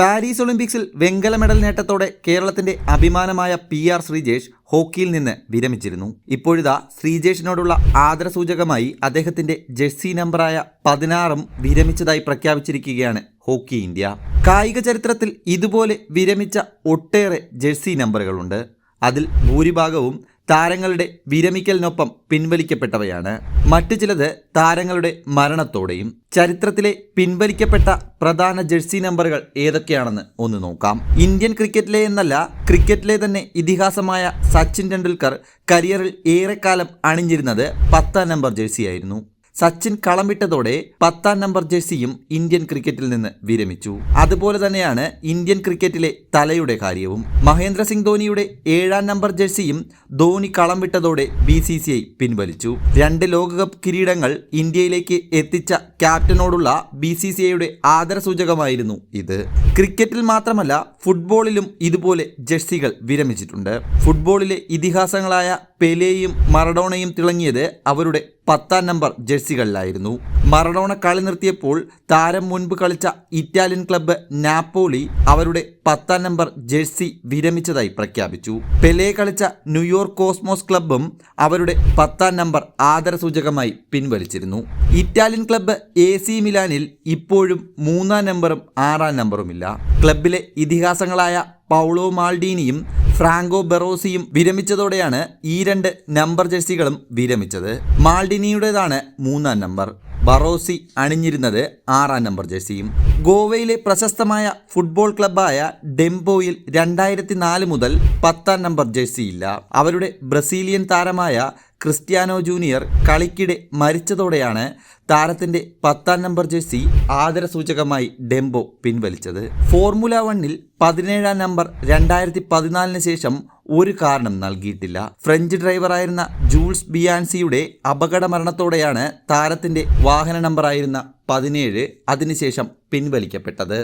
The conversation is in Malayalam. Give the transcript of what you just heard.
പാരീസ് ഒളിമ്പിക്സിൽ വെങ്കല മെഡൽ നേട്ടത്തോടെ കേരളത്തിന്റെ അഭിമാനമായ PR ശ്രീജേഷ് ഹോക്കിയിൽ നിന്ന് വിരമിച്ചിരുന്നു. ഇപ്പോഴിതാ ശ്രീജേഷിനോടുള്ള ആദരസൂചകമായി അദ്ദേഹത്തിന്റെ ജേഴ്സി നമ്പറായ 16 വിരമിച്ചതായി പ്രഖ്യാപിച്ചിരിക്കുകയാണ് ഹോക്കി ഇന്ത്യ. കായിക ചരിത്രത്തിൽ ഇതുപോലെ വിരമിച്ച ഒട്ടേറെ ജേഴ്സി നമ്പറുകളുണ്ട്. അതിൽ ഭൂരിഭാഗവും താരങ്ങളുടെ വിരമിക്കലിനൊപ്പം പിൻവലിക്കപ്പെട്ടവയാണ്. മറ്റു ചിലത് താരങ്ങളുടെ മരണത്തോടെയും. ചരിത്രത്തിലെ പിൻവലിക്കപ്പെട്ട പ്രധാന ജേഴ്സി നമ്പറുകൾ ഏതൊക്കെയാണെന്ന് ഒന്ന് നോക്കാം. ഇന്ത്യൻ ക്രിക്കറ്റിലെ എന്നല്ല, ക്രിക്കറ്റിലെ തന്നെ ഇതിഹാസമായ സച്ചിൻ ടെണ്ടുൽക്കർ കരിയറിൽ ഏറെക്കാലം അണിഞ്ഞിരുന്നത് 10 നമ്പർ ജേഴ്സിയായിരുന്നു. സച്ചിൻ കളം വിട്ടതോടെ 10 നമ്പർ ജേഴ്സിയും ഇന്ത്യൻ ക്രിക്കറ്റിൽ നിന്ന് വിരമിച്ചു. അതുപോലെ തന്നെയാണ് ഇന്ത്യൻ ക്രിക്കറ്റിലെ തലയുടെ കാര്യവും. മഹേന്ദ്ര സിംഗ് ധോണിയുടെ 7 നമ്പർ ജേഴ്സിയും ധോണി കളം വിട്ടതോടെ BCCI പിൻവലിച്ചു. 2 ലോകകപ്പ് കിരീടങ്ങൾ ഇന്ത്യയിലേക്ക് എത്തിച്ച ക്യാപ്റ്റനോടുള്ള BCCIയുടെ ആദരസൂചകമായിരുന്നു ഇത്. ക്രിക്കറ്റിൽ മാത്രമല്ല, ഫുട്ബോളിലും ഇതുപോലെ ജേഴ്സികൾ വിരമിച്ചിട്ടുണ്ട്. ഫുട്ബോളിലെ ഇതിഹാസങ്ങളായ പെലെയും മറഡോണയും തിളങ്ങിയത് അവരുടെ 10 നമ്പർ ജേഴ്സികളിലായിരുന്നു. മറഡോണ കളി നിർത്തിയപ്പോൾ താരം മുൻപ് കളിച്ച ഇറ്റാലിയൻ ക്ലബ്ബ് നാപ്പോളി അവരുടെ 10 നമ്പർ ജേഴ്സി വിരമിച്ചതായി പ്രഖ്യാപിച്ചു. പെലെ കളിച്ച ന്യൂയോർക്ക് കോസ്മോസ് ക്ലബ്ബും അവരുടെ 10 നമ്പർ ആദരസൂചകമായി പിൻവലിച്ചിരുന്നു. ഇറ്റാലിയൻ ക്ലബ്ബ് AC മിലാനിൽ ഇപ്പോഴും 3 നമ്പറും 6 നമ്പറുമില്ല. ക്ലബിലെ ഇതിഹാസങ്ങളായ പൗളോ മാൾഡീനിയും ഫ്രാങ്കോ ബെറോസിയും വിരമിച്ചതോടെയാണ് ഈ 2 നമ്പർ ജേഴ്സികളും വിരമിച്ചത്. മാൾഡിനിയുടേതാണ് 3 നമ്പർ, ബറോസി അണിഞ്ഞിരുന്നത് 6 നമ്പർ ജേഴ്സിയും. ഗോവയിലെ പ്രശസ്തമായ ഫുട്ബോൾ ക്ലബ്ബായ ഡെംബോയിൽ 2004 മുതൽ 10 നമ്പർ ജേഴ്സി ഇല്ല. അവരുടെ ബ്രസീലിയൻ താരമായ ക്രിസ്ത്യാനോ ജൂനിയർ കളിക്കിടെ മരിച്ചതോടെയാണ് താരത്തിന്റെ 10 നമ്പർ ജേഴ്സി ആദരസൂചകമായി ഡെംബോ പിൻവലിച്ചത്. ഫോർമുല 1-ൽ 17 നമ്പർ 2014 ശേഷം ഒരു കാരണം നൽകിയിട്ടില്ല. ഫ്രഞ്ച് ഡ്രൈവറായിരുന്ന ജൂൾസ് ബിയാൻസിയുടെ അപകട മരണത്തോടെയാണ് താരത്തിന്റെ വാഹന നമ്പറായിരുന്ന 17 അതിനുശേഷം പിൻവലിക്കപ്പെട്ടത്.